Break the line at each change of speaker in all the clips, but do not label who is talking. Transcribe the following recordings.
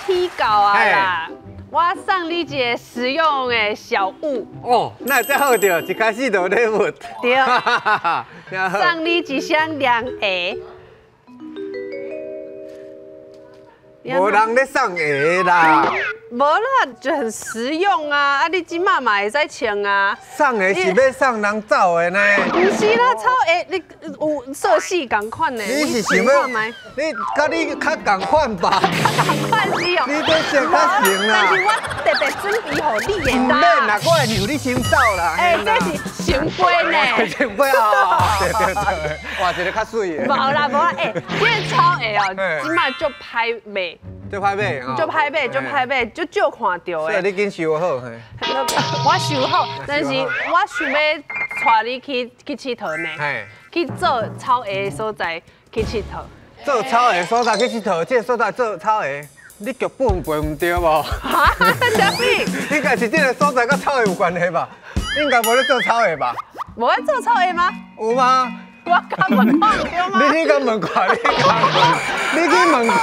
提高啊啦！我送你一个实用的小物。
哦，那这好着，一开始就礼物。
对。送你一双凉鞋。
无人咧送鞋啦。
无啦，就很实用啊！啊，你今嘛会使穿啊。
送的是要送人走的呢。
不是啦，草鞋你有色系共款的。
你是想要？你甲你较共款吧？
共款是哦。
你这穿较行啦。
但是我特别准备好你的啦。
唔免啦，我会留你先走啦。
这是上杯呢。
上杯啊！对对对，换一个较水的。
无啦无啦，这个草鞋哦，今嘛足歹卖。
就歹买啊！
就歹买，就歹买，就少看到的。
所以你紧收好嘿。
我收好，但是我想要带你去佚佗呢。去做草鞋的所在去佚佗。
做草鞋所在去佚佗，这个所在做草鞋，你剧本背唔对无？
哈？啥物？
应该是这个所在跟草鞋有关系吧？应该无咧做草鞋吧？
无咧做草鞋吗？
有吗？
我敢问看对吗？
你去甲问看，你去问看。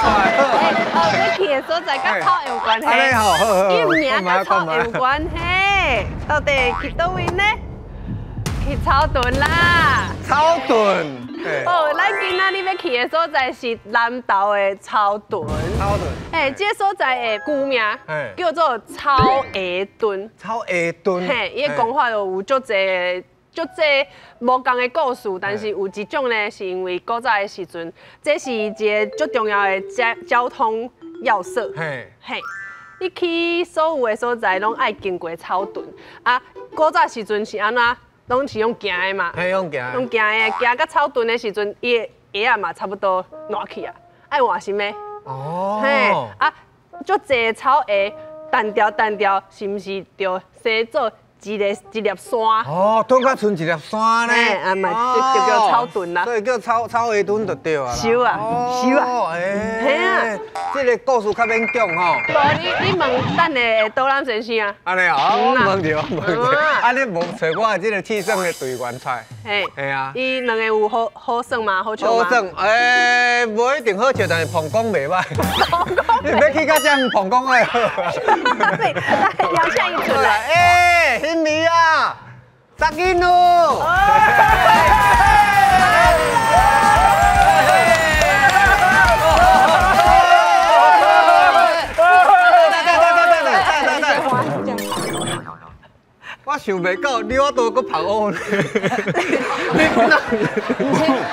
你去的所在跟草有关系。
安尼好，
伊名跟草有关系，到底去倒位呢？去草屯啦。
草屯。
哦，咱今仔日要去的所在是南投的草屯。
草屯。
这个所在的古名叫做草鞋墩。
草鞋墩。
伊的讲法就有足侪。就这无共的故事，但是有一种呢，是因为古早的时阵，这是一个最重要的交通要塞。嘿，你去所有的所在，拢爱经过草屯啊。古早时阵是安怎？拢是用行的嘛。
用行。
用行的，行到草屯的时阵，伊的鞋啊嘛差不多烂去啊，爱换新的。哦。嘿，啊，足侪草鞋单调，是毋是着生做？一粒山
哦，拄甲剩一粒山呢，
啊嘛就叫草屯啦，
所以叫草鞋墩就对啊。
收啊，收啊，
嘿啊，这个故事较免讲吼。
无你问等下导览先生啊。
安尼哦，问着。啊，你无找我这个气生的队员出。嘿啊。
伊两个有好耍吗？好笑吗？
好耍，无一定好笑，但是膀胱袂歹。你要去到这样膀胱会好。
来，邀请伊出来。
欣妮啊，扎紧咯！我想袂到你我都搁跑乌呢，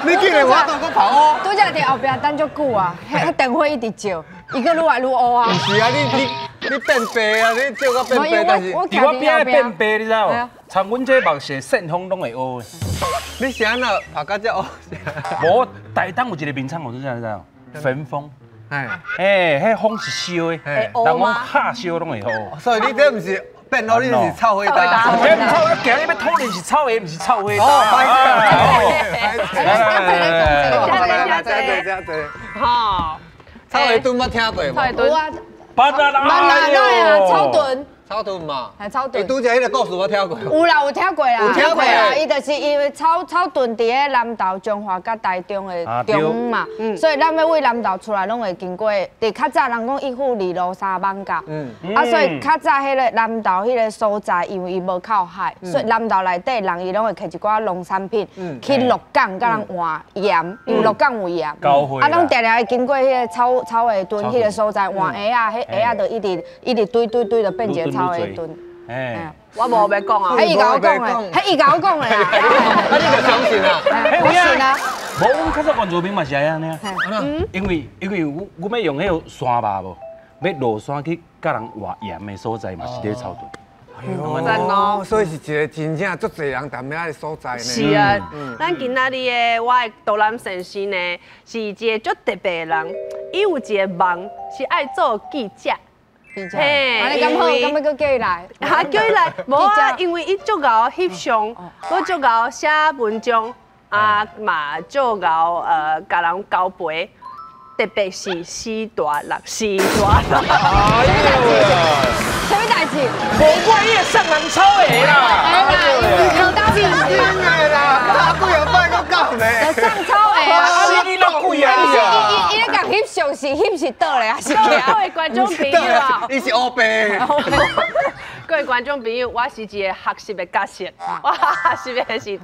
你竟然我都搁跑乌？
拄则伫后壁等足久啊，迄电话一直叫，伊搁愈来愈乌啊。
不是啊，你变白啊，你叫我变白，但是
伫我边变白，你知道？像阮这目色肾风拢会乌。
你是安那拍到这乌？
无，台东有一个名产，我知道，焚风。迄风是烧的，人讲下烧拢会乌。
所以你这不是变乌，你是臭灰搭。
这不臭，今日要讨论是臭鞋，不是臭灰搭。
好，
臭鞋墩捌听过无？
臭鞋墩，
巴达拉，
草屯。
草屯嘛，
草屯。
你拄则迄个故事我听过。
有啦，有听过啦。
有听过啊。
伊就是因为草屯伫咧南投、彰化甲台中的中嘛，所以咱要为南投出来，拢会经过。伫较早人讲一户二路三艋甲，啊，所以较早迄个南投迄个所在，因为伊无靠海，所以南投内底人伊拢会摕一寡农产品去鹿港，甲人换盐，因为鹿港有盐。啊，拢定定会经过迄个草鞋墩迄个所在换鞋啊，迄鞋啊就一直堆就变一个草鞋墩。
我无要讲啊，
迄伊甲我讲的，迄伊甲我讲的啦。
啊，你就相信啊？
我信啊。
无，阮较早原住民嘛是安尼啊。因为阮要用迄个山肉无，要落山去甲人换盐的所在嘛是伫草屯。
真哦，
所以是一个真正足侪人谈遐的所在呢。
是啊，咱今仔日的我的导览先生呢，是一个足特别的人，伊有一个梦是爱做记者。
嘿，安尼咁好，咁要叫伊来？
啊，叫伊来，无啊，因为伊足够翕相，佮足够写文章，啊嘛足够甲人交陪，特别是四大人。
哎呦！
什么代志？
无怪你上人抄鞋啦！
有道理
的啦，几啊摆都讲的。
上抄鞋啊！
你那贵啊！
伊咧甲翕相是翕是倒咧，还是
各
徛？
位观众朋友啊，
你是黑白。
各位观众朋友，我是一个学习的角色，我学习的是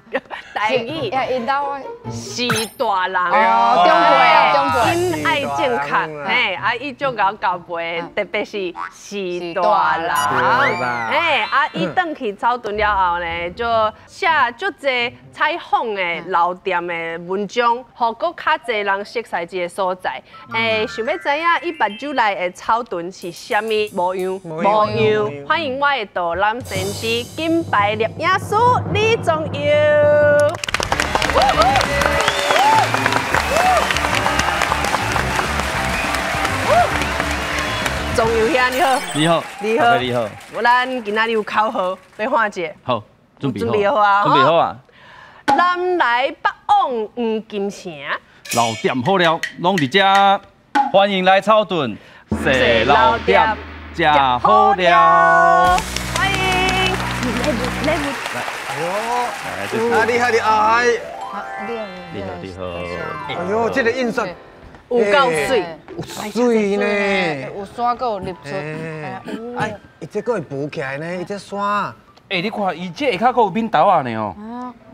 台语，
引导我。
是大人
哦，中辈啊，中辈。
因爱健康，嘿，啊，伊足够交陪，特别是大人，嘿，啊，伊转去草屯了后呢，就写足侪采访的老店的文章，互搁较侪人熟悉这个所在。想要知影伊目睭内的草屯是虾米模样？欢迎我的导览先师金牌摄影师李宗佑。总有兄你好，
你好，
你好，
你好，
咱今仔日有考核，要看者。
好，准备
好啊，
准备好啊。
南来北往黄金城，
老店好了，拢伫遮，欢迎来草屯，踅老店，食好了。
欢迎，来，
哎呦，啊，厉害厉害！
你好。
哎呦，这个印刷
有够水，
水呢，
有山，搁有入出。
哎，伊这个会浮起来呢，伊这山。
哎，你看，伊这下骹佫有冰豆啊呢哦。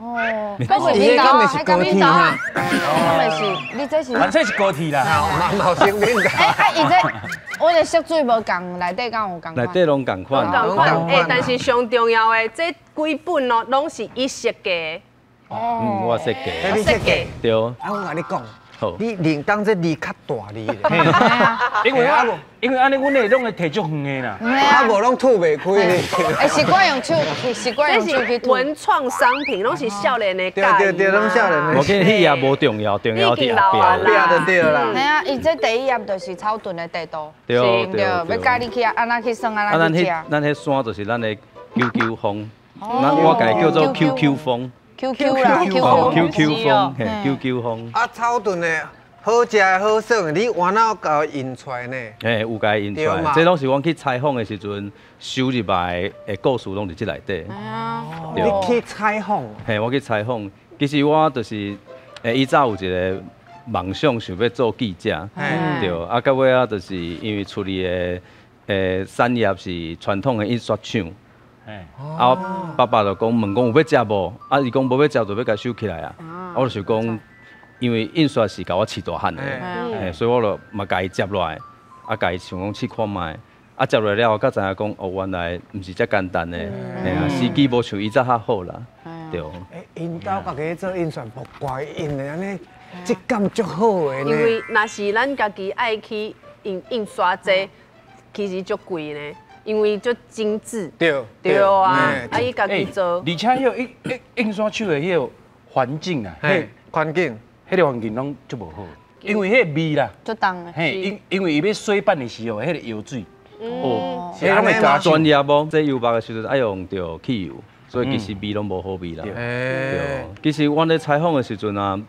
哦，
但是伊根本是高铁哈，
根本是，你这是。
反正是高铁啦。
毛生命的。
伊这，我的色水无共，内底敢有共？
内底拢共款。
但是上重要的，这几本哦，拢是伊设计。
我设计。
你设计。
对。
啊，我甲你讲。你铃铛这字较大字咧，
因为安尼阮会拢会摕足远的啦，
啊无拢吐袂开咧。
习惯用手，习惯用手去吐。
文创商品拢是少年的家。
对，拢少年的。
我见迄也无重要，重要伫后壁
就对啦。
系啊，伊这第一页就是草屯的地图，
对，
要教你去安那去算，安那去食。
咱迄山就是咱的 QQ 风，我家叫做 QQ 风。
QQ 啦
，QQ 风，嘿 ，QQ 风。
啊，草屯的好食的好耍的，你往哪搞印出来呢？
嘿，有甲印出来，这拢是阮去采访的时阵收入来的故事，拢伫这内底。
你去采访？
嘿，我去采访。其实我就是，以早有一个梦想，想要做记者，对。啊，到尾啊，就是因为处理的产业是传统的印刷厂。啊，爸爸就讲问讲有要接无？啊，伊讲无要接就要甲收起来啊。我就想讲，因为印刷是甲我饲大汉的，所以我就嘛甲伊接落来，啊，甲伊想讲试看卖。啊，接落来了，才知影讲哦，原来毋是遮简单的，嘿啊，时机无像伊早较好啦，对。
因兜家己做印刷无怪印的安尼，质感足好的呢。
因为若是咱家己爱去印刷这，其实足贵呢。因为足精致，对啊，啊伊家己做，
而且迄个印刷厂的迄个环境啊，
环境，
迄个环境拢足无好，因为迄个味啦，
足重的，
嘿，因为伊要水办的时候，迄个油水，
哦，
是拢会加专业无？这油墨的时阵爱用到汽油，所以其实味拢无好味啦。对，其实阮咧采访的时阵啊，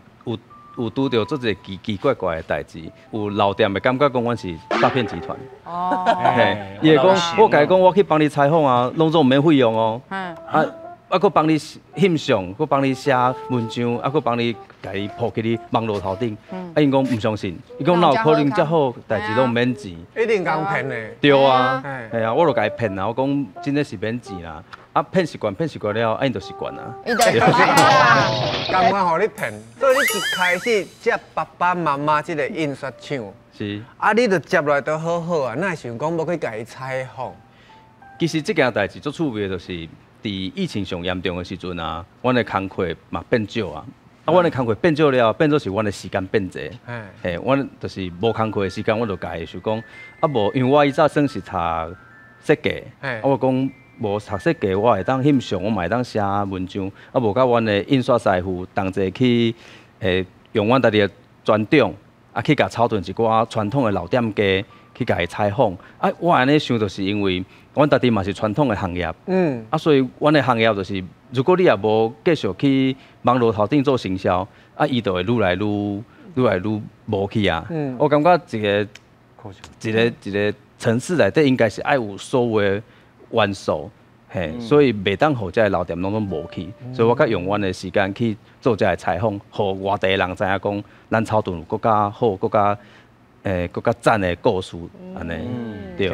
有拄到做一个奇怪怪的代志，有老店的感觉讲阮是诈骗集团。哦，嘿，伊会讲，我甲伊讲，我去帮你采访啊，拢总毋免费用哦。啊，佫帮你翕相，佫帮你写文章，啊，佫帮你家己铺去你网络头顶。啊，因讲毋相信，伊讲哪有可能遮好代志拢免钱？
一定讲骗的。
对啊，系啊，我就甲伊骗啊，我讲真的是免钱啦。啊，骗习惯了，啊，因就习惯啊。
甘愿互你骗，所以你一开始接爸爸妈妈这个印刷厂，
是。
啊，你就接落来都好好啊，哪会想讲要去甲伊采访？
其实这件代志最趣味的就是，伫疫情上严重的时阵啊，阮的工课嘛变少啊。啊，阮的工课变少了，变做是阮的时间变济。嘿，阮就是无工课的时间，我就家己想讲，啊无，因为我以早算是读设计，我讲。无读设计，我会当翕相，我嘛会当写文章，啊无甲阮的印刷师傅同齐去，用阮家己的专长，啊去甲草屯一寡传统的老店家去甲伊采访。啊，我安尼想就是因为阮家己嘛是传统的行业，啊所以阮的行业就是，如果你也无继续去网络头顶做行销，啊伊就会愈来愈无去啊。我感觉一个城市内底应该是爱有所有的元素，嘿，所以袂当互遮个老店拢无去，所以我甲用阮的时间去做遮个采访，互外地人知影讲，咱草屯有更加好、更加更较赞的故事安尼，对。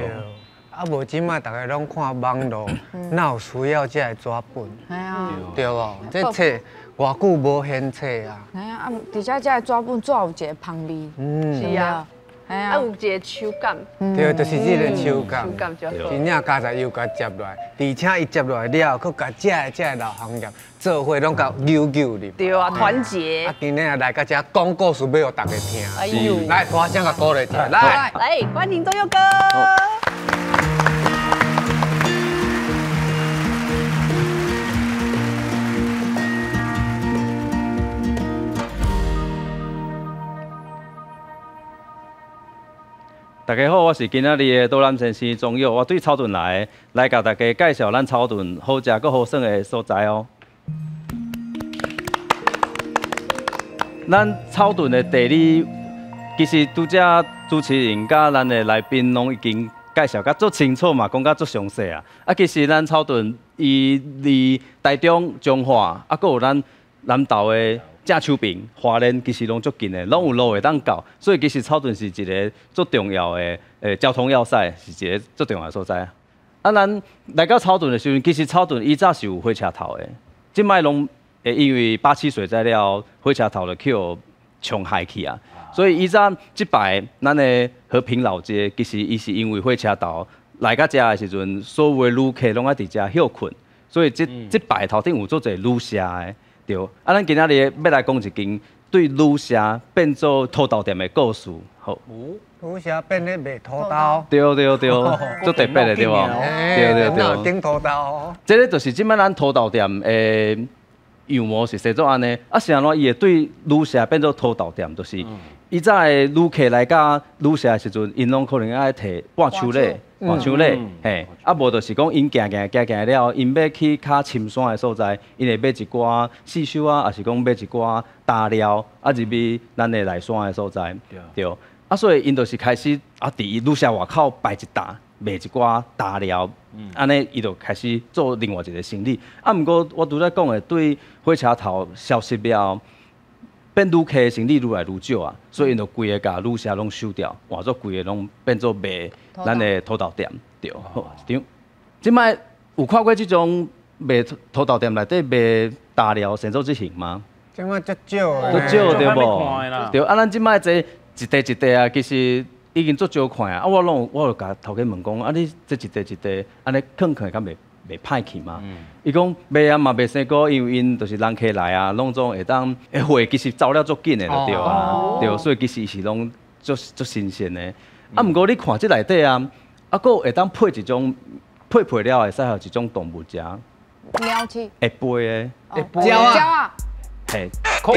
啊，无即摆大家拢看网络，哪有需要这个纸本？
系啊，
对无？这册偌久无现册啊？
系啊，啊，而且这个纸本最有一个香味。
是啊，
系啊，
有一个手感。
对，就是这个手感。
手感就好。
真正加在又甲接落来，而且伊接落来了，佮甲这个老行业做伙拢甲扭入。
对啊，团结。
啊，今日来甲这讲故事要互大家听。
哎呦，
来，大声甲鼓励一下，来，
欢迎周佑哥。
大家好，我是今仔日的导览先生钟佑，我对草屯来甲大家介绍咱草屯好食佮好耍的所在哦。咱草屯的地理，其实拄则主持人甲咱的来宾拢已经介绍甲足清楚嘛，讲甲足详细啊。啊，其实咱草屯伊离台中、彰化，啊，佮有咱南投的。正丘坪、花莲其实拢足近的，拢有路会当到，所以其实草屯是一个足重要的交通要塞，是一个足重要的所在。啊，咱来到草屯的时阵，其实草屯以早是有火车头的，即摆拢因为8、7水灾了，火车头就去冲害去啊。所以以早即摆咱的和平老街，其实伊是因为火车头来到遮的时阵，所有的旅客拢爱伫遮休困，所以即摆头顶有足侪旅社的。对，啊，咱今仔日要来讲一件对旅社变做土豆店的故事。好，
旅社变咧卖土豆。
对，足特别的对无？对。
顶土豆。
这个就是即摆咱土豆店的样模是写做安尼，啊是安怎伊会对旅社变做土豆店，就是以早的旅客来到旅社的时阵，因拢可能爱摕半手礼。换手礼，嘿，啊无就是讲因行了，因要去较深山的所在，因会买一寡四手啊，也是讲买一寡大料，啊入去咱的内山的所在，对，啊所以因就是开始啊伫旅社外口摆一搭，卖一寡大料，安尼伊就开始做另外一个生意。啊，毋过我拄才讲的，对火车头消失了。变旅客的生意愈来愈少啊，所以因就规个甲旅社拢收掉，换做规个拢变做卖咱的土豆店，对，好，对。即摆有看过即种卖土豆店内底卖大料生做执行吗？
即摆足少的，
足少对无？对，啊，咱即摆这一地啊，其实已经足少看啊。啊，我就甲头家问讲，啊，你这一地，安尼囥敢袂歹去嘛？伊讲卖啊嘛袂生果，因为因就是人客来啊，拢总会当货其实走了足紧的就对啊，对，所以其实是拢足新鲜的。啊，毋过你看这内底啊，啊，佫会当配一种配了会使互一种动物食。
鸟鼠。
会飞的。
鸟啊。
嘿。
孔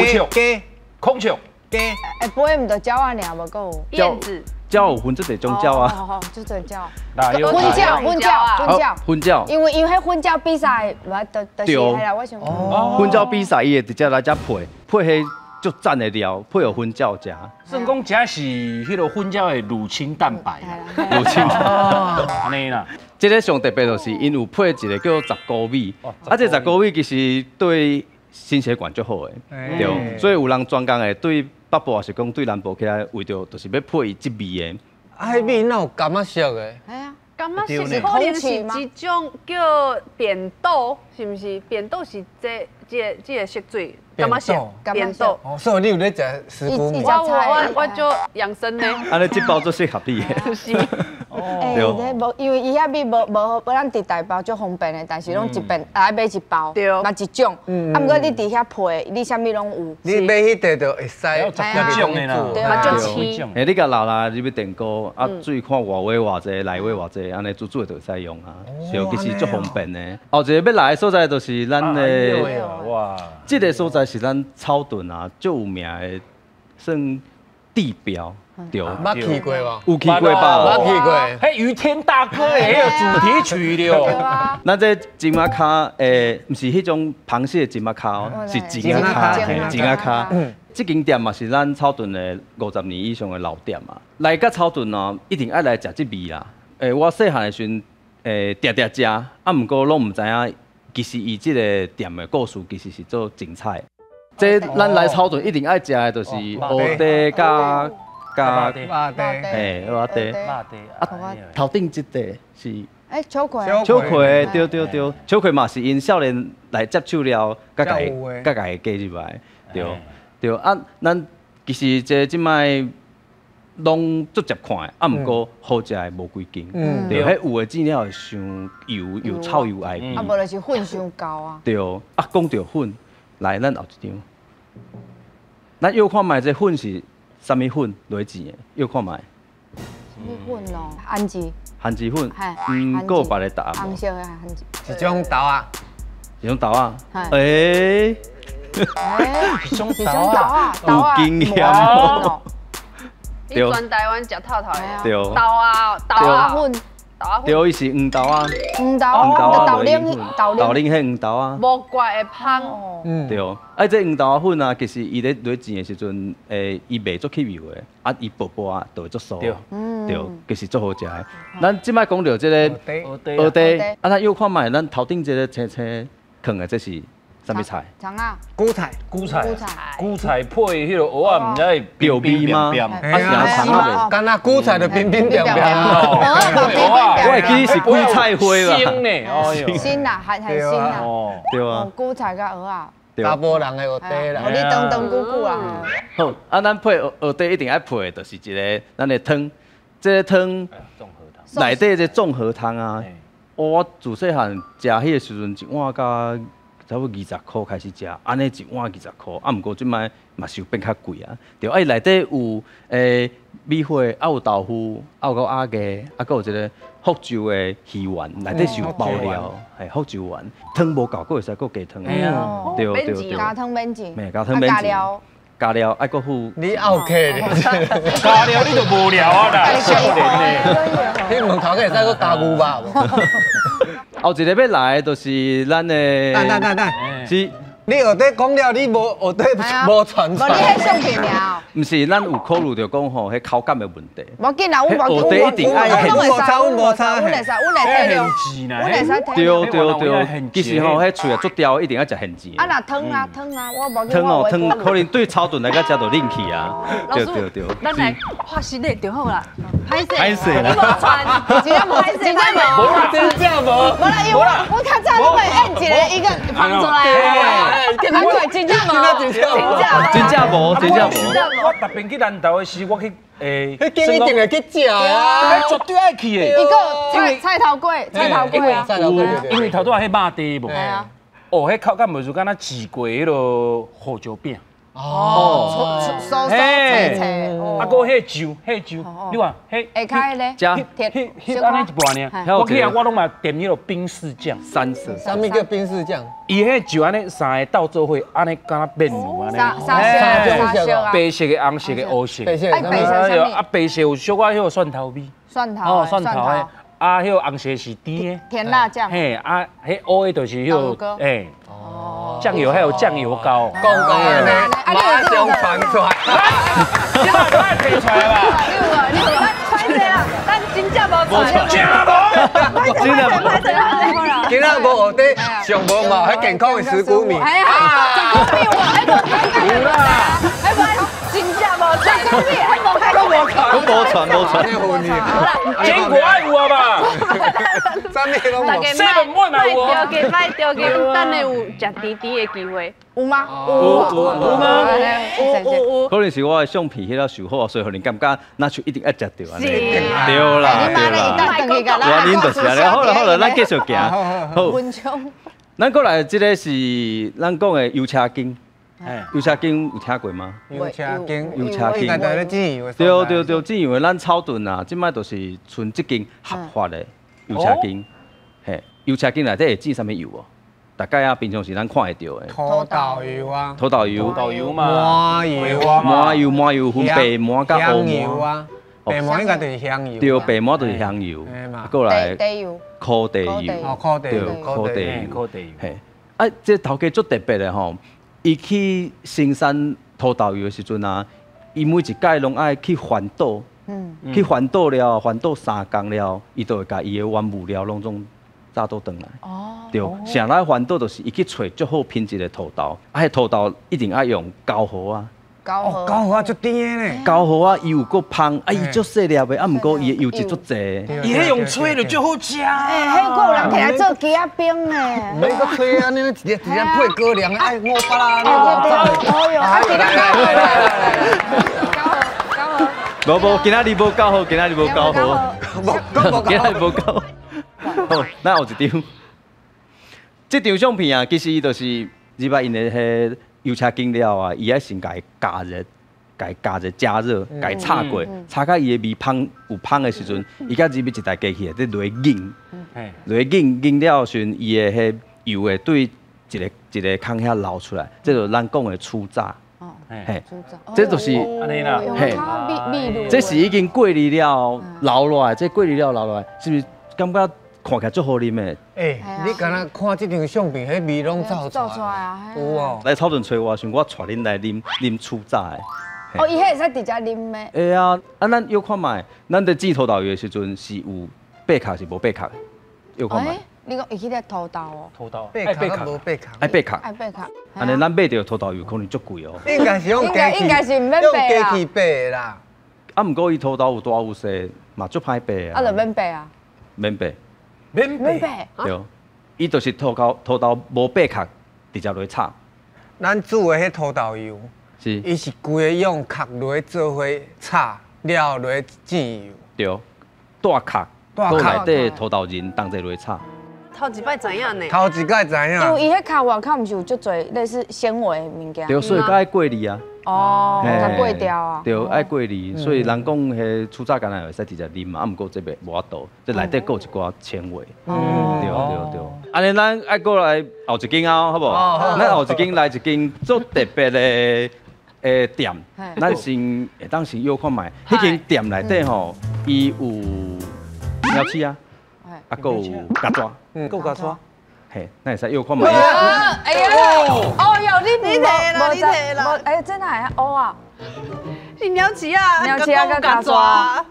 雀。
鸡。会飞毋就鸟啊尔，无佫有。
燕子。
鸟有分这种鸟啊。
好，就这鸟。
分鸟。
因为迄分鸟比赛，就是系啦，我想。
分鸟比赛伊会直接来遮配迄足赞的料，配有分鸟食。
算讲这是迄个分鸟的乳清蛋白。
乳清。
安尼啦。
这个上特别就是因有配一个叫杂菇米，啊，这杂菇米其实对心血管足好的，对，所以有人专工的对北部也是讲对南部起来，为着就是要配即味的。
啊，迄米哪有柑仔色的？
系啊，
柑仔色是可能是一种叫扁豆，是毋是？扁豆是这个色水。柑仔色，扁豆。
哦，所以你有咧食石菇米？
我就养生呢。
安尼这包最适合你
的。是。
对。无，因为伊遐米无咱伫台包足方便的，但是拢一边来买一包，嘛一种。啊，毋过你伫遐配，你啥物拢有。
你买迄块就会使
十种的啦。
对啊，就吃。
你甲老啦，入去电锅啊，水看外围偌济，内围偌济，安尼煮就会使用啊。其实足方便的。后一个要来的所在就是咱的哇，这个所在。是咱草屯啊，最有名的算地标，对。
捌去过无？
有去过吧？
捌去过。
迄于天大哥的迄个主题曲了。
咱这金马卡，毋是迄种螃蟹金马卡哦，是金马卡，金马卡。这间店嘛是咱草屯的50年以上的老店嘛。来到草屯哦，一定爱来食这味啦。我细汉的时阵，常食，啊，毋过拢毋知影，其实伊这个店的故事其实是做精彩。这咱来草屯一定爱食的，就是蚵嗲加加
肉地，
嘿，蚵仔地。
辣的啊，
头顶一块是
秋葵，
秋葵，对，秋葵嘛是因少年来接触了，甲家加入来，对啊，咱其实即摆拢足接看的，啊，毋过好食的无几间，对，迄有的煮了会伤油又臭又爱味，
啊，无就是粉伤高啊。
对，啊，讲到粉，来咱后一张，咱要看卖这粉是啥物粉落钱的，要看卖。
什么粉哦？安吉。
番薯粉，
还
有别的答案
红色的番薯。
一种豆啊，
一种豆啊，
是种豆啊，
有经验
哦。
伊全台湾食透透的，
对，
豆啊粉，
对，伊是黄豆啊，
黄豆啊，豆奶，
迄黄豆啊，
无怪会香。
对，啊，这黄豆粉啊，其实伊咧落钱的时阵，伊袂足吸油的，啊，伊薄薄啊，就会足酥，对，其实足好食的。咱即摆讲到这个蚵地，啊，咱又看卖，咱头顶这个青青放的这是啥物菜？
葱啊，
韭菜
配迄个蚵仔，毋知会
柳味吗？啊，是啊，葱啊，
干那韭菜就冰冰凉凉。
我会记是韭菜花啦。
新呢，哦哟，
新啦，还新啦。
哦，
对啊。
韭菜甲蚵仔。
查甫人的蚵地啦。
你长久久啊。
好，啊，咱配蚵地一定爱配的，就是一个咱的汤，这个汤内底这综合汤啊。我自细汉食迄个时阵，一碗甲差不多20块开始食，安尼一碗20块，啊，毋过即摆嘛是有变较贵啊。对，啊，伊内底有米花，啊有豆腐，啊有个鸭鸡，啊，佮有一个福州的鱼丸，内底是有包料，系福州丸。汤无够，佮会使佮加汤。对，
加汤免钱，
加汤免钱。加料爱佮付。
你OK咧？
加料你就无聊啊啦，少年呢。
你门头可会使佮加牛肉无？
后一个要来就是咱的。
等，
是。
你学底讲了，你无学底无传出来。
无你迄相片了。
毋是，咱有考虑着讲吼，迄口感的问题。
无紧啦，我
蚵地一定爱现。
无差，
阮会使体谅，阮会使体谅。
对，其实吼，迄喙啊足刁，一定要食现煎。
啊，那汤啊，我无
汤哦，汤可能对草炖来甲食就冷去啊。对。
咱来画室内就好啦。
歹势啦。
你无穿，真正无。
真正无。
无啦，因为我较早拢会按一个一个放出来。真正无，
真正无。
我特别去南投的时，我去
迄间一定会去食啊，
绝对爱去的。
一个菜头粿啊，
因为头拄仔迄肉地无，迄口感袂如敢若试过迄落胡椒饼。
酥脆脆，
啊，搁迄酒，你看迄
下骹咧，
加
迄安尼一半呢。我去啊，我拢嘛点迄落冰室酱，
三色。
啥物叫冰室酱？
伊迄酒安尼三个倒做伙，安尼敢若面糊安尼。
三色啊，
白色的、红色的、黑色。
白色
啊，白色有小可迄个蒜头味。
蒜头的。
啊，迄个红色是甜的。
甜辣酱。
嘿，啊，迄黑的就是迄个酱油，还有酱油膏。
讲安尼，马上传出来。
现在都爱提出来吧？
你有拍谁啊？咱真正无传。
真无。
真的。
今仔无学底，上无嘛，迄健康的石骨米。
哎呀，石骨米我
有啦。
真正无传，石骨米还无开过。
无传。
坚果爱有啊吧？
啥物拢无。
卖丢给，等下有食甜甜的机会。
有吗？
有吗？
有。
可能是我的相片迄个受好，所以互人感觉那就一定要食到安尼。对啦。原因就是安尼。好了，咱继续行。好。咱过来，这个是咱讲的油车筋。油车筋有听过吗？
油车筋，
油车筋。对，正油的咱草屯啊，即摆就是剩即间合法的油车筋。嘿，油车筋内底会煮啥物油哦？大概啊，平常时咱看会到的。
土豆油啊。
土豆油嘛。
麻油，
分白麻甲黑
油啊。白麻应该就是香油。
对，白麻就是香油。过来。烤地油。
烤地油。
嘿，啊，这头家足特别的吼。伊去生产土豆油的时阵啊，伊每一届拢爱去环岛，去环岛了，环岛3工了，伊就会甲伊的原物料拢总炸倒转来。对，啥来环岛就是伊去找足好品质的土豆，啊，迄土豆一定爱用高荷啊，
高荷
高荷啊，足甜的呢。
高荷啊，伊有够芳，啊，伊足细粒的，啊，毋过伊的油脂足济。
伊迄用吹就足好食。
哎，迄个有人起来做鸡仔冰呢。
唔免个吹啊，你直接配高粱，哎，500啦，
哦哟，啊，今仔高荷，
无，今仔日无高荷，今仔日无高荷，今仔日无高荷。好，咱后一张。这张相片啊，其实伊就是入来因的迄油车经了啊，伊爱先甲伊加热，加热，甲伊炒过，炒到伊的味芳有芳的时阵，伊甲入去一台机器，再落去拧，落去拧了时阵，伊的迄油会对一个空遐流出来，这就是咱讲的初榨。嘿，这就是
安尼啦，
嘿，这是已经过滤了流落来，这过滤了流落来，是不是感觉看起来足好啉的？
哎，你敢若看这张相片，迄味拢走出来
啊！
有哦。
来草屯找我，想我带恁来啉初榨的。
哦，伊迄会使直接啉的。
会啊，咱要看卖，咱在煮土豆油的时阵是有八壳是无八壳的，要看卖。
你讲伊去咧土豆哦？
土豆，
八壳无八壳？
爱八壳。
爱八壳。
安尼咱买着土豆油可能足贵哦。
应该是用机器，
应该是唔免
用
白
机器掰的啦。
啊，毋过伊土豆有大有细，嘛足歹掰啊。
啊，就免白啊。
免掰。
免
白。
对，伊就是土豆无八壳，直接落去炒。
咱煮的迄土豆油，
是，
伊是规个用壳落去做伙炒，了落去煎油。
对，大壳，
大壳
内底土豆仁同齐落去炒。
头一摆知影呢。
头一摆知
因
影。
为伊迄壳外口毋是有足侪类似纤维的物件。
对，所以爱过滤啊。
哦，甲过掉啊。
对，爱过滤，所以人讲迄初榨干奶会使直接啉嘛，啊，毋过这边无法度，这内底有一寡纤维。对。安尼咱爱过来后一间啊，好无？咱后一间来一间足特别的店，咱先会当先约看卖。迄间店内底吼，伊有鸟翅啊，啊，佮有鸭爪，
够加抓。
嘿，咱会使约看卖。
哎呀，哦哟，你
摕啦，你摕啦。
哎，真哪会哦啊？
你鸟翅啊，
鸟翅啊，甲鸭爪。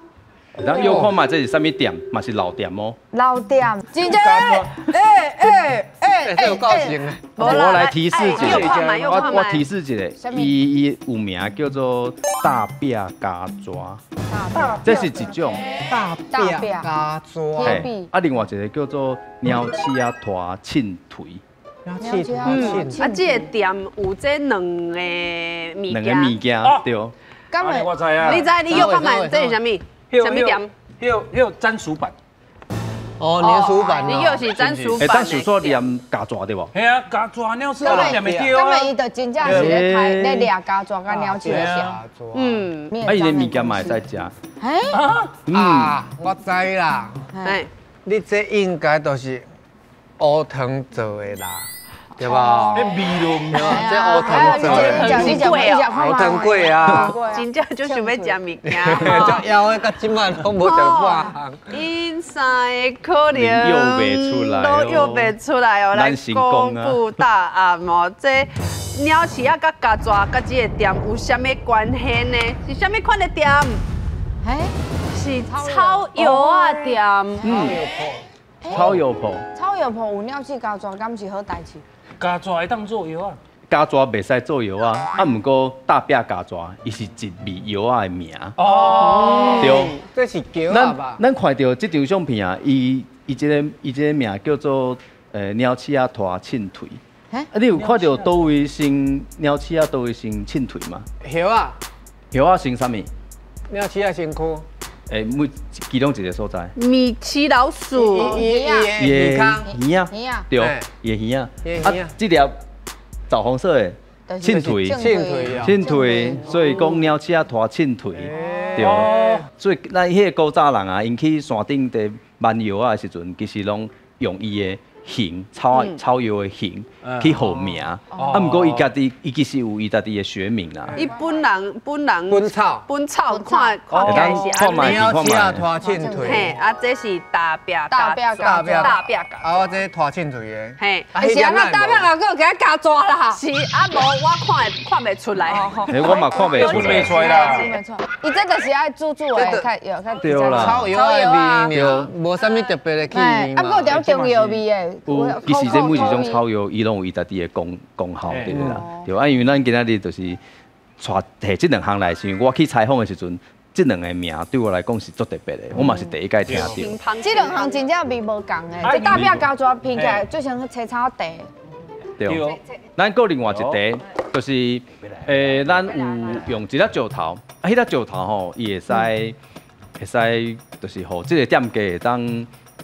咱约看卖这是啥物店？嘛是老店哦。
老店，真正
这有够型的。
我来提示一下，我提示一下，伊有名叫做大壁加爪，这是一种
大壁加抓。
啊，另外一个叫做鸟翅啊拖凊腿。
啊，这个店有这两个物件，
对。
咁我知啊。
你知你约看卖这是啥物？啥物店？
迄粘鼠板。
哦，粘鼠板。
你又是粘鼠板。
当时说黏加爪对无？
系啊，加爪鸟翅啊，黏袂掉啊。
咁伊就真正是咧开咧掠加爪甲鸟翅的食。
啊，伊个物件嘛会使食。
啊，我知啦。
哎，
你这应该都是乌糖做的啦，对吧？
迄味咯，唔
这乌糖做的。
你
乌糖粿啊，
真正就想要食物件。
这腰的到今晚都无食半项。
因啥的可能
诱袂出来
都诱袂出来哦，来公布答案哦。这鸟翅啊，甲鸭爪，甲这个店有啥物关系呢？是啥物款的店？
哎，
是草油啊店。
草油铺。
草油铺有鸟翅加爪，敢是好代志？
加爪会当做药啊？
加爪袂使做药啊，啊，毋过大壁加爪，伊是一味药啊的名。
哦，
对，
这是桥啊吧？
咱看到这张相片啊，伊这个名叫做鸟翅啊拖凊腿。啊，你有看到倒位生鸟翅啊，倒位生凊腿吗？
桥啊，
桥啊生啥物？
鸟翅啊身躯。
每其中一个所在。
米奇老鼠。
伊的
鱼啊，对，伊的鱼啊。啊，这粒枣红色的凊腿，所以讲鸟翅啊拖凊腿，对。所以咱迄个古早人啊，因去山顶地蛮药啊的时阵，其实拢用伊的形草药的形去号名。啊，毋过伊家己伊其实有伊家己的学名啦。
伊本人
本草
看起来是安尼。
鸟翅啊拖凊腿。
嘿，啊，这是大壁
啊，我这拖凊腿的。
嘿，
是安那大壁啊，佮给它加抓啦。
是啊，无我看袂出来。
我嘛看袂出来
啦。
没错，伊这就是爱煮的，
对啦。
草药的味尔，无啥物特别的气味嘛。
啊，还有中药味的。
有，其实这每一种草药，伊拢有伊家己的功效，对啦。对啊，因为咱今仔日就是摕这两项来，是因为我去采访的时阵，这两个名对我来讲是足特别的，我嘛是第一届听到。
这两项真正味无共的，这大饼加抓拼起来最像青草茶。
对，咱个另外一题就是，咱有用一粒石头，迄粒石头吼，伊会使，就是互这个店家会当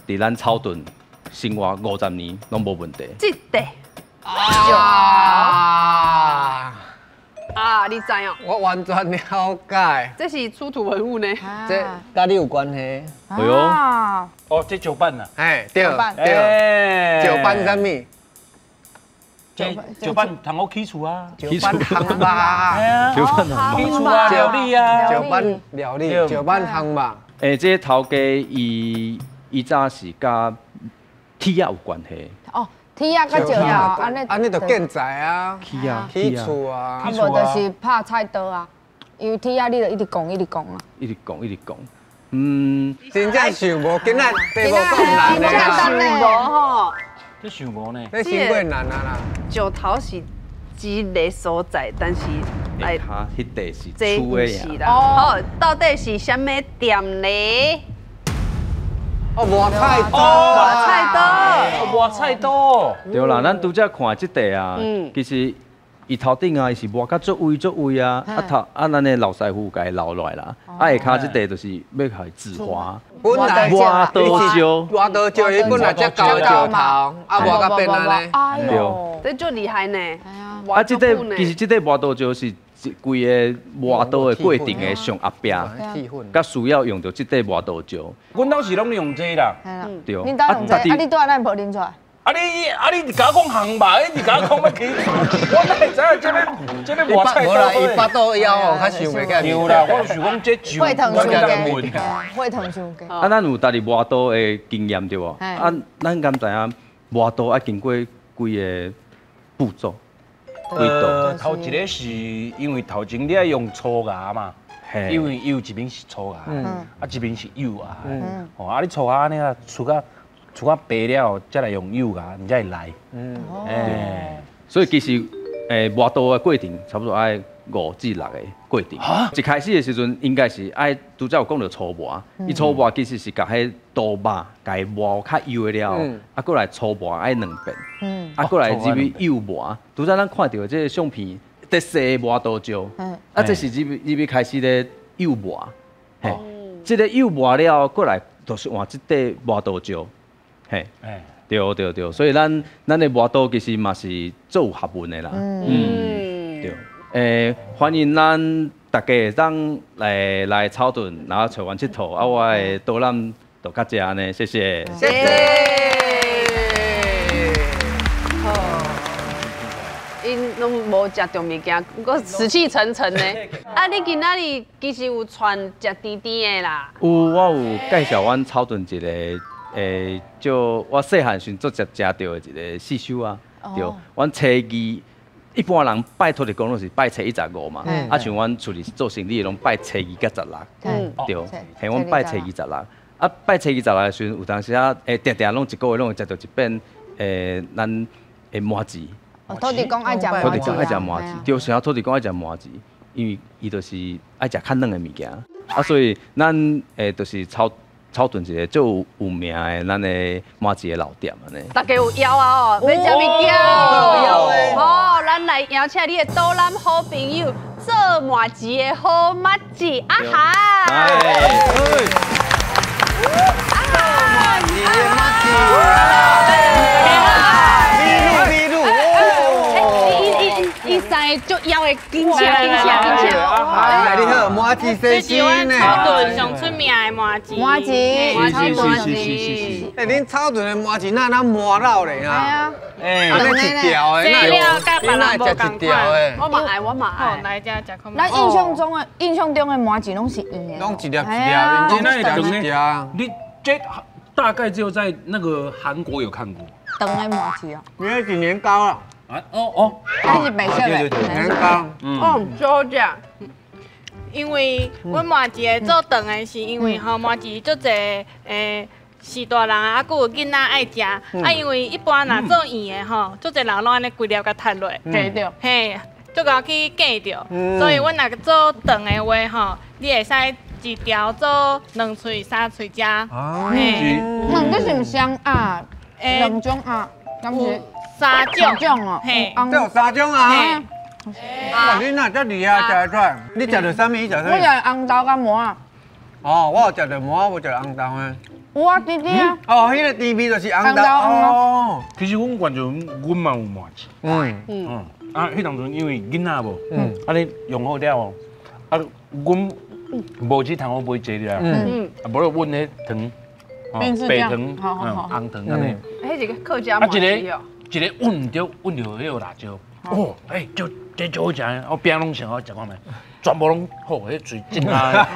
伫咱草屯生活50年拢无问题。
这题你知哦？
我完全了解。
这是出土文物呢。
这跟你有关系？
哎呦，
哦，这石板啊。
哎，对对，石板什么？
石板通我起厝啊。
石板烘吧。
系啊。
石板烘
起厝啊，料理啊。
石板料理，石板烘吧。
这头家伊早是甲铁有关系。
哦，铁啊，甲石头，
安尼就建材啊，
起
厝啊，
啊无就是拍菜刀啊，因为铁啊，你就一直讲啊。
一直讲。
真正想无，今仔题目够难的啦。
想无吼，
这想无呢。
这真过难啊啦。
石头是一个所在，但是
来他迄地是
这不
厝的
是啦。哦，到底是什么店呢？
磨菜刀，
磨菜刀。
对啦，咱拄则看即地啊，其实伊头顶啊，伊是磨甲足位啊，咱的老师傅甲伊留落来啦，下骹即地就是要甲伊自花，
本来
挖刀石，
挖刀石伊本来只高石头，磨甲变安尼，
对，
这就厉害呢。
即地其实即地挖刀石是规个磨刀的过程的上后壁，甲需要用到即地磨刀石。
阮当时拢用这啦。
对。
恁当用这，你倒咱无拎出来。
你甲我讲行吧，你甲我讲要起，我哪会知影这要磨菜刀？
无啦，伊巴肚枵哦，较想袂起。
对啦，我想讲这就
会疼伤家，会疼伤家。
咱有家己磨刀的经验对无？咱敢知影磨刀要经过几个步骤？
头一个是因为头前你爱用粗牙嘛，因为有一边是粗牙，一边是幼牙。你粗牙安尼啊，除啊白了，再来用幼牙，你才会来。
所以其实磨刀的过程差不多爱5至6个过程。一开始的时阵应该是爱拄则有讲到粗磨，伊粗磨其实是甲迄刀把甲伊磨较幼的了，过来粗磨爱2遍，过来入去幼磨。拄则咱看到的这个相片，第4磨刀石，这是入去开始的幼磨，这个幼磨了过来就是换这块磨刀石。嘿，对，所以咱的磨刀其实嘛是做有学问的啦。对，欢迎咱大家当来草屯，然后找阮佚佗，我的导览就到这呢，谢谢。
谢谢。
因拢无食中物件，不过死气沉沉呢。你今仔日其实有传食甜甜的啦。
我有介绍阮草屯一个。就我细汉时做食到的一个四手啊，对，阮初二一般人拜托地公拢是拜初15嘛，像阮厝里做生意拢拜初2甲16，对，系阮拜初26，拜初26的时阵有当时定定拢一个月拢会食到一遍咱的麻糍。
土地公爱食麻糍。
土地公爱食麻糍，对，想要土地公爱食麻糍，因为伊就是爱食较软的物件，所以咱就是草屯一个最有名的咱的麻糍的老店安尼。
大家有邀啊哦，要食物件哦。咱来邀请你的导览好朋友做麻糍的好麻糍阿涵。伊生足枵的金车。
你好，麻糍生鲜呢？
草屯上出名的麻糍。
麻糍，
是。恁草屯的麻糍那磨老咧啊？安尼一条的，
这了甲别人无共款。
我嘛爱。
来遮食看。
咱印象中的麻糍拢是圆的。
拢一粒一粒，
那
一粒啊！
你这大概只有在那个韩国有看过。
长的麻糍啊。
你那是年糕啊？
那是白色的
年糕。
最好食。
因为阮麻糍做长的是因为吼麻糍足侪是大人啊，还有囡仔爱食。因为一般若做圆的吼，足侪人拢安尼规粒甲摊落。
对对。
嘿，足够去见着，所以阮若做长的话吼，你会使一条做2喙、3喙食。嘿，
这是双鸭，2种鸭，敢是
3
种哦。
嘿，
这有3种啊！哇，你哪遮厉害食得出来？你食着啥物？食啥物？
我食红豆甲馍啊。
哦，我有食着馍，无食着红豆啊。
有啊，甜甜啊。
哦，迄个甜味就是红豆哦。
其实阮完全阮嘛有麻糬。啊，迄当阵因为囡仔无，啊你用好了哦，啊阮无去通好买这个啊，啊无就阮迄糖，白糖，红糖安尼。
迄是个客家麻糬哦。
一个อุ่着迄个辣椒，哦，这就好食，我饼拢上好食看觅，全部拢好，迄水真啊！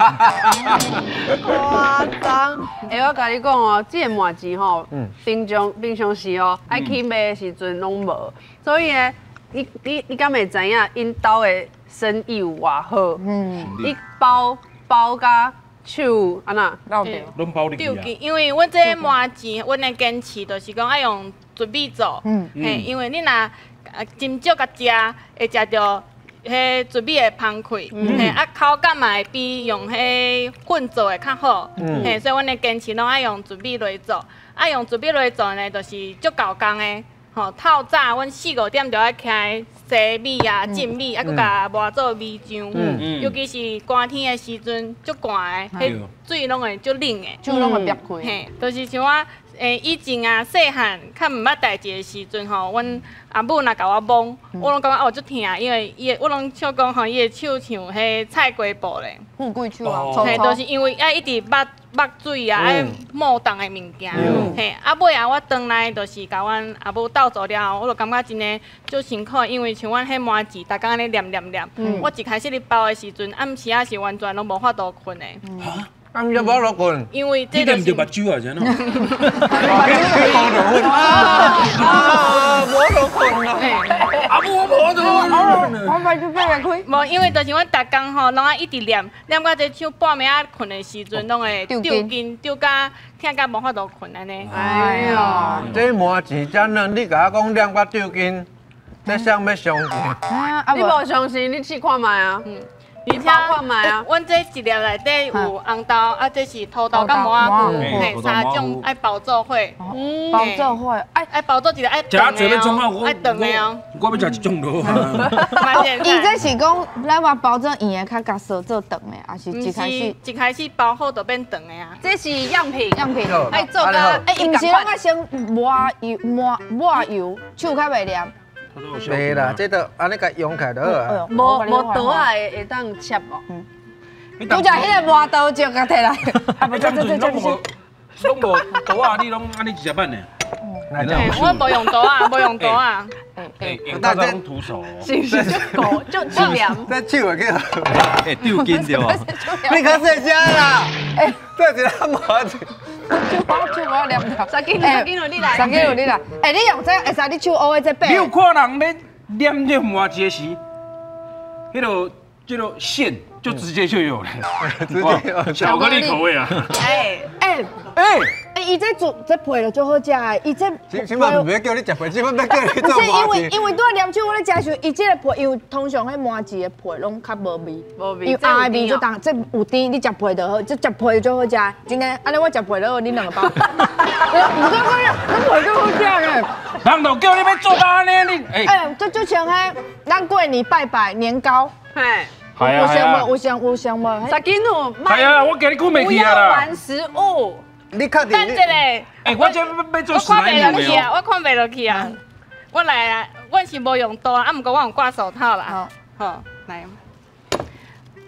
夸张！我甲你讲哦，这个麻糬吼，平常时哦，爱去买的时阵拢无，所以呢，你敢会知影因兜的生意有偌好？你包甲手安那
搞着，
拢包入去啊！
因为阮这麻糬，阮的坚持就是讲爱用糯米做，嘿，因为你若真少甲食，会食到迄糯米的芳气，嘿，啊口感嘛会比用迄粉做的较好，嘿，所以阮的坚持拢爱用糯米来做，用糯米来做呢，就是足够工的。吼，透早阮4、5点就爱起来洗米啊、浸米，啊，佮甲磨做米浆。尤其是寒天的时阵，足寒的，迄水拢会足冷的，
手拢会裂开。
嘿，就是像我以前啊细汉较毋捌代志的时阵吼，阮阿母若甲我摸，我拢感觉足疼，因为我拢笑讲吼，伊的手像迄菜瓜布咧。
富贵手啊，
嘿，就是因为爱一直捌水啊，爱摸重的物件。嘿，尾啊，我转来就是甲阮阿母斗做了后，我就感觉真诶足辛苦，因为像阮迄麻糬，逐工安尼念，我一开始咧包的时阵，暗时啊是完全拢无法度困的。
咁就冇落棍，
因为
这念着目睭啊，真咯。
冇落棍啊！
啊，我
我快就飞来开。
无，因为就是阮逐工吼，拢爱一直念到这手半暝啊困的时阵，拢会丢筋，丢甲疼甲无法度困安尼。
哎呀，
这麻糬真嫩，你甲我讲两巴丢筋，这想要相信？
你无相信，你试看卖啊。
而且，阮这一粒内底有红豆，啊，这是土豆甲麻糊，嘿，3种爱包做伙。
包做伙，
爱包做一个爱炖的哦，爱炖的哦。
我要食一种咯。
伊这是讲咱话包做圆的，较甲烧做炖的，还是一
开始包好就变炖的啊？
这是样品，
爱
做个，
伊毋是拢爱先抹油，手较袂黏。
袂啦，这都安尼甲用起来就好啊。
无刀啊会当切哦。
拄只迄个磨刀就甲摕来，啊不，这。
拢无刀啊，你拢安尼直接办呢？
我无用刀啊，无用刀啊。
大家拢徒手。
是狗就凉。
这手会去。
会丢筋对吧？
你可细声啦！这一个麻糬。
手我黏掉。
3斤你来。
你用这会使你手乌的这白。
你有看人咧念这麻糬的时，迄个这个线就直接就有了，巧克力口味啊！
伊这煮这配了就好食的，伊这
起码唔要叫你食配，起码要叫你做麻糬。
因为拄黏手我咧食时，伊这个配，因为通常迄麻糬的配拢较无味，因为鸭的味就当这有甜，你食配就好，这食配就好食。真的，安尼我食配了，你2个包。唔过我配就好食咧。
人都叫你要做安尼，你
这就像迄咱过年拜拜年糕，有像无
3斤哦，
系啊，我今日讲袂
不
起啊啦。
要玩食物。
你确定？
等一下，
我这要做
我看袂落去啊，我看袂落去啊。我来啊，阮是无用刀啊，毋过我用挂手套啦。好，来。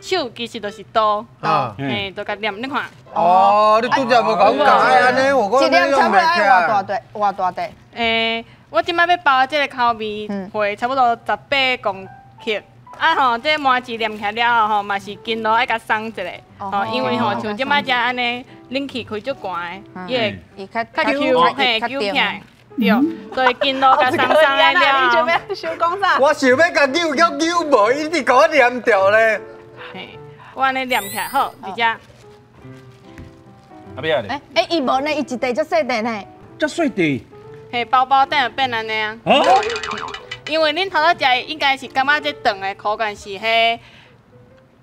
手其实就是刀，嘿，就甲念，你看。
哦，你拄则无讲解安尼，我讲
一粒差不多爱偌大块？
我即摆要包这个烤味，会差不多18公克。啊吼，这麻糬念起了后吼，嘛是筋路爱甲松一下，吼，因为吼像即摆只安尼冷气开足寒的，伊会较 Q 嘿 Q 起来，对，所以筋路甲松松的了。
你想要想讲啥？
我想要甲扭无，伊直甲我念掉咧。
嘿，我安尼念起来好，直接。
阿边啊？
伊无呢，伊一地足细地呢。
足细地。
嘿，包等下变安尼啊。因为恁头仔食应该是感觉这长的口感是迄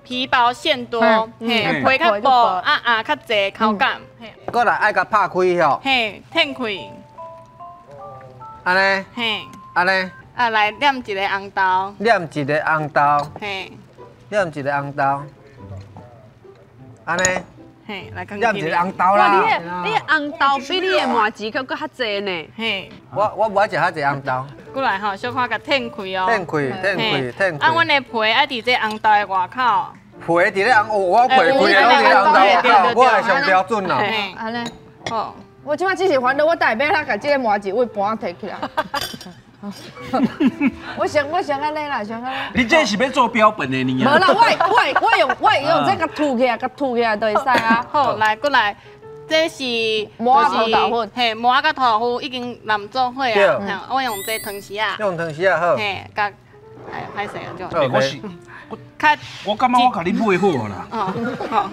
皮薄馅多，嘿，皮较薄，啊较济口感，嘿。
过来爱甲拍开吼。
嘿，腾开。
安尼。
嘿。
安尼。
啊，来念一个红豆。
念一个红豆。
嘿。
念一个红豆。安尼。
嘿，来讲。
念一个红豆啦。
你的红豆比你的麻糍搁较济呢。
嘿。
我无爱食遐济红豆。
过来吼，小可甲腾开哦。
腾开。
啊，阮的皮爱伫这红豆的外口。
皮伫咧红，我皮开拢伫咧红豆外口，我系上标准啦。
安尼。
好。
我即摆只是烦恼，我代表他甲即个麻糍位盘摕起来。我想安尼啦，想安尼。
你这是要做标本的呢？
无啦，我用这个吐起来，就会使啊。
好，来过来，这是
麻土豆粉，
嘿，麻甲土豆腐已经淋做伙啊。我用这汤匙啊。
用汤匙啊好。
嘿，甲歹势啊，
就。我是。我感觉我甲你买好啦。
好，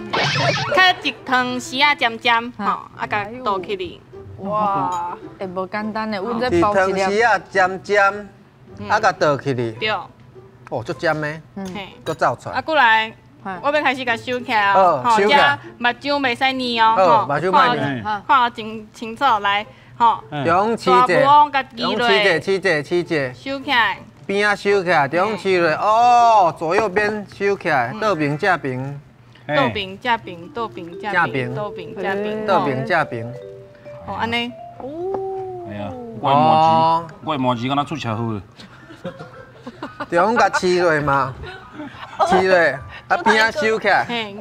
较一汤匙啊尖，吼，啊甲倒起哩。
哇，会无简单的，阮这
一
包一粒。
汤匙啊尖，啊甲倒起哩。
对。
哦，足尖的。
嘿。
搁走出来。
啊，过来，我要开始甲收起来哦。
好，收起来。
目睭袂使捏哦。
好，目睭袂
捏。看真清楚来，吼。
中起者，起者。
收起来。
边啊收起来，中起落，哦，左右边收起来，倒平正平。
倒平正平，倒平正平，倒平正平，
倒平正平。
哦，安尼。
哦。哎呀，我的麻糍敢若出车祸。
中甲起落嘛，起落，啊边啊收起来。嘿。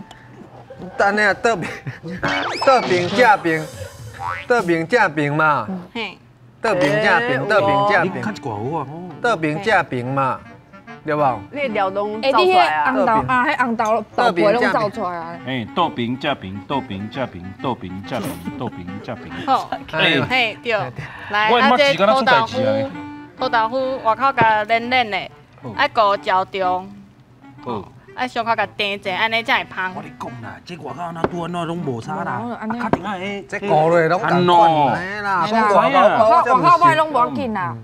等下倒平正平，倒平正平嘛。嘿。倒平正平，倒平正平。
你看一寡好啊。
倒平正平嘛，对无？
你料拢走出来啊！
红豆啊，迄红豆豆皮拢走出来啊！
哎，倒平正平，倒平正平，倒平正平，倒平正平。
好，嘿，对。来，啊，这土豆腐外口甲嫩嫩的，爱裹焦中。好。爱小可甲垫者，安尼才会香。
我咧讲啦，这外口安那拄安怎拢无差啦，确定啊诶，
这糊落拢同款啦，
外口歹拢无要紧啦。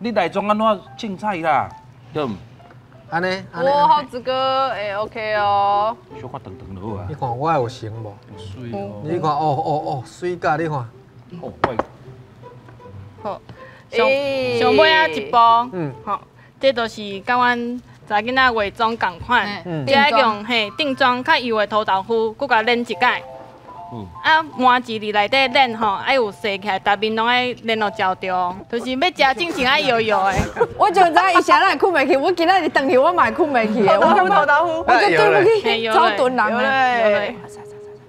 你内装安怎凊彩啦？对唔？
安尼。
我好这个会 OK 哦。
小可长长就好啊。
你看我有成无？
水哦。
你看哦，水甲你看。
哦，喂。
好。上尾啊一步，好，这就是甲阮。查囡仔化妆同款，只爱用定妆较油的土豆腐，佮甲炼一解。啊，麻糍伫内底炼吼，爱有洗起来，逐面拢爱炼到焦着，就是要食正正爱摇摇的。
我就知伊啥人会困袂去，我今仔日回去我嘛会困袂去的。
土豆腐，
我就对不起，超炖人的。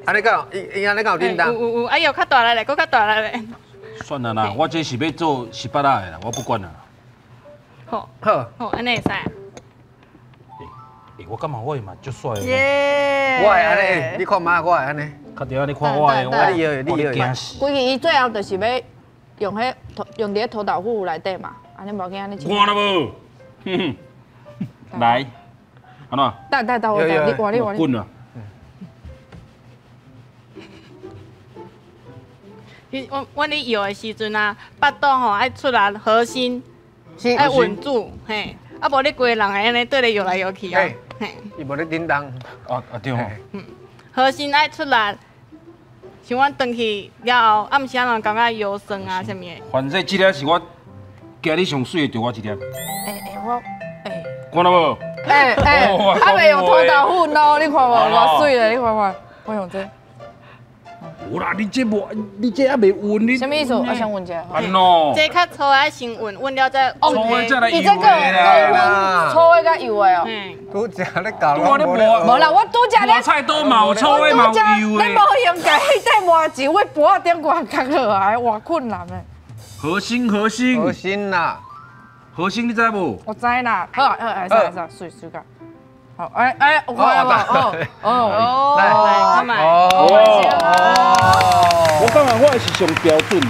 安尼讲，伊安尼讲有叮当。
有，哎呦，较大力咧，佮较大力咧。
算了啦，我这是要做18仔的啦，我不管啦。
好，安尼会使。
我感觉我嘛足帅的。
耶！
我会安尼，你看嘛，我会安尼。
确定你看我的，我惊死。
规矩伊最后就是要用伫咧土豆腐内底嘛，安尼无紧安尼。
看了无？来，安怎？
等我，你话。
滚啊！
阮咧摇的时阵啊，巴肚吼爱出来核心，爱稳住，嘿，啊无你规个人会安尼对咧摇来摇去啊。
伊无咧叮当。
对吼。
核心爱出来，像阮转去了后，暗时啊，人感觉腰酸啊，啥物的。
反正这粒是我今日上水的，就我一粒。
我
看到无？
还袂用土豆腐咯，你看无？偌水咧，你看看，我用这。
有啦，你这还袂温你。
什么意思？我想问一下。
安喏。
这较粗爱先温，温了再。
粗的再来油的
啦。粗的甲油的哦。
拄只咧搞
我咧
无啦，我拄只咧。
菜刀嘛有粗的嘛有油的。
你无用甲迄块麻糍，我盘点外角落来，偌困难的。
核心
啦。
核心你知无？
我知啦。好，水甲。好，我看哦，
来，看卖。
我感觉我是上标准的，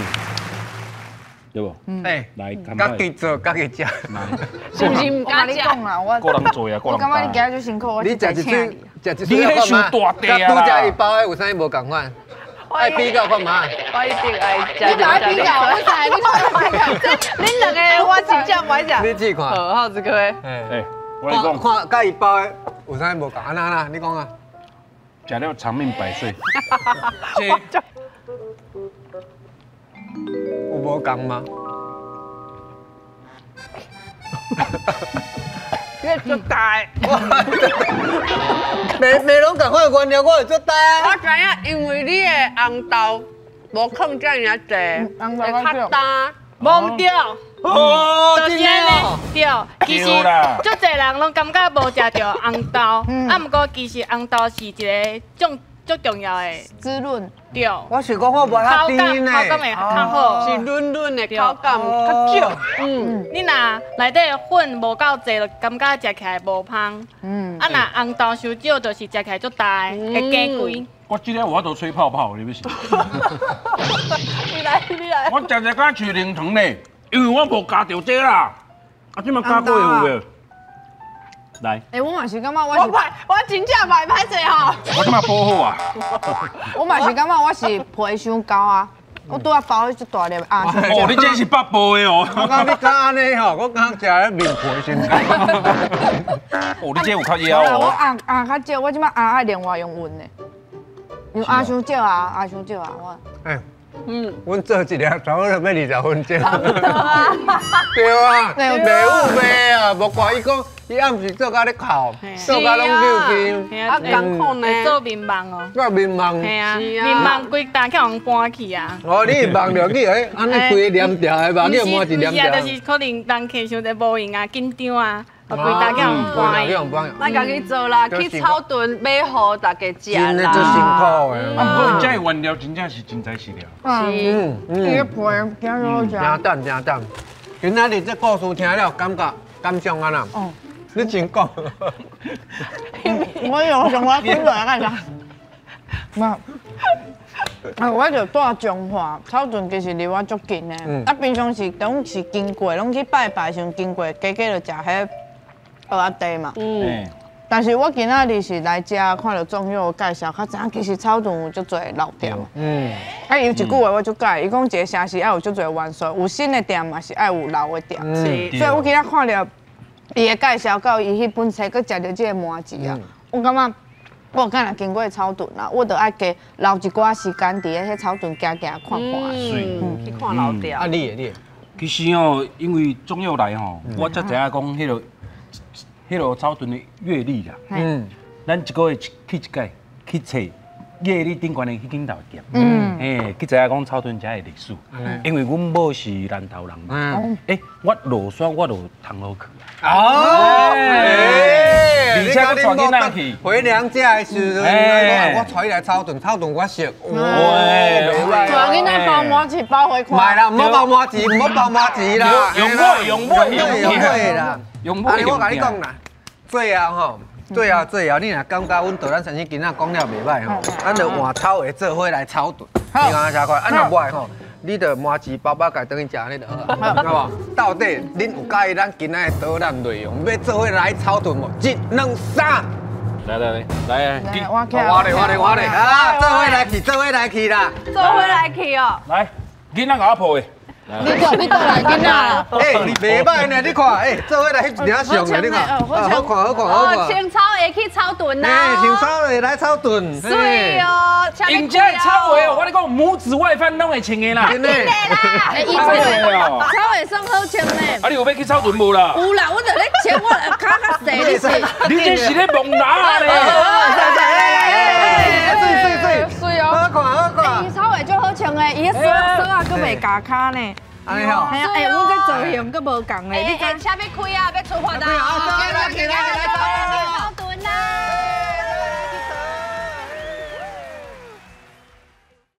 对不？来，
家己做，家己食。
是不是唔敢
你讲啦，我
个人做呀，个人。
我感觉你今日最辛苦，我
你食一
请你。
你迄上大地啊！拄只一包的有啥无共款？爱比较看嘛。
我一定爱食。
你来比较，我知，你来比较。
恁两个我真正不爱食。
你试看。
好，好这个。
哎，我跟你讲，
看甲伊包的有啥无共？安，你讲啊。
食了长命百岁。
有无共吗？
你做大。
袂拢共款原料，我会做大。
我知影，因为你的红豆无放遮尔济，会较干。
忘掉。
哦，
就是安尼，对。其实足侪人拢感觉无食到红豆，啊，毋过其实红豆是一个足重要的
滋润。
对。
我是讲我无遐甜呢，
口感会较好，
是润润的口感较少。
你若内底粉无够济，就感觉食起来无香。啊，若红豆伤少，就是食起来足大，会加贵。
我今天我都吹泡泡，你不是？
你来。
我常常敢吹零糖嘞，因为我无加到这啦。啊，即马加过有的。来。
我嘛是感觉我
真正歹势吼。
我即马保好啊。
我嘛是感觉我是皮伤高啊，我拄啊包迄大粒啊。
哦，你这是北部的哦。
我讲你敢安尼吼，我讲食咧面皮先。
哦，你这有较妖哦。
我鸭较少，我即摆鸭爱另外用运的。因为鸭伤少啊，我。
阮做一粒差不多要20分钟。对啊，袂有卖啊，无怪伊讲，伊暗时做甲咧哭，做甲拢溜筋。
啊，艰苦呢。
会做面盲哦。
做面盲。
系啊，面盲规单叫人搬去啊。
哦，你盲着去诶，安尼规个黏掉的吧，你又摸一黏掉。
就是可能人客伤者无闲啊，紧张啊。规大叫人搬，
咱家己做啦，去草屯买好大家食啦。
真的足辛苦的。
啊，不过这原料真正是真材实料。
伊个皮真好食。
真淡。今仔日这故事听了，感想安那？你真讲。
我有想我听落来干啥？我就住中华，草屯其实离我足近的。啊，平常时拢是经过，拢去拜拜时经过，加就食迄蚵仔茶嘛。但是我今仔日是来遮看到壮友介绍，较知影其实草屯有足侪老店。啊，有一句话我足介，伊讲一个城市要有足侪元素，有新的店嘛是要有老的店。所以我今仔看到伊的介绍，到伊迄本册，佮食到这个麻糍啊，我感觉。我敢若经过草屯啦，我就爱加留一寡时间伫迄草屯行看看。
去看老店。
啊，你？
其实哦，因为中药来吼，我才知影讲迄落草屯的月历啦。咱一个月去一届，去找月历顶悬的迄间老店。去知影讲草屯遮的历史。因为阮某是南投人嘛。我落山我就通好去。
而且我带囡仔去回娘家的时阵，我带伊来草屯我熟。
带囡仔包麻糍包回看。
买啦，唔好包麻糍啦。
用买
啦。安尼我甲你讲啦，最后，你若感觉阮导咱三星囡仔讲了袂歹吼，咱就换草下做伙来草屯，你讲啥快？若袂吼。你着麻糍包包家等于食安尼就好，好无？到底恁有介意咱今仔的导览内容？要做伙来草屯无？1、2、3。
来，
我咧啊！做伙来去啦！
做伙来去哦！
来，囡仔咬抱的。
你倒来囡仔。
袂歹呢，你看，做伙来翕一张相的，你看，好看。
哦，青草会去草屯啦。
青草会来草屯。
水哦，
因遮草会哦，我咧讲母子外翻拢会穿的啦。
真的
啦。
草会算好穿呢。
啊，你有要去草屯无啦？
有啦，我就咧穿，我脚较细，你是？
你这是咧蒙哪咧？
水哦。好看。伊草会最好穿的，伊个锁啊，佫袂夹卡呢。
安尼吼。
阮这造型佫无共咧。
你车要开啊，要出发啊！
来。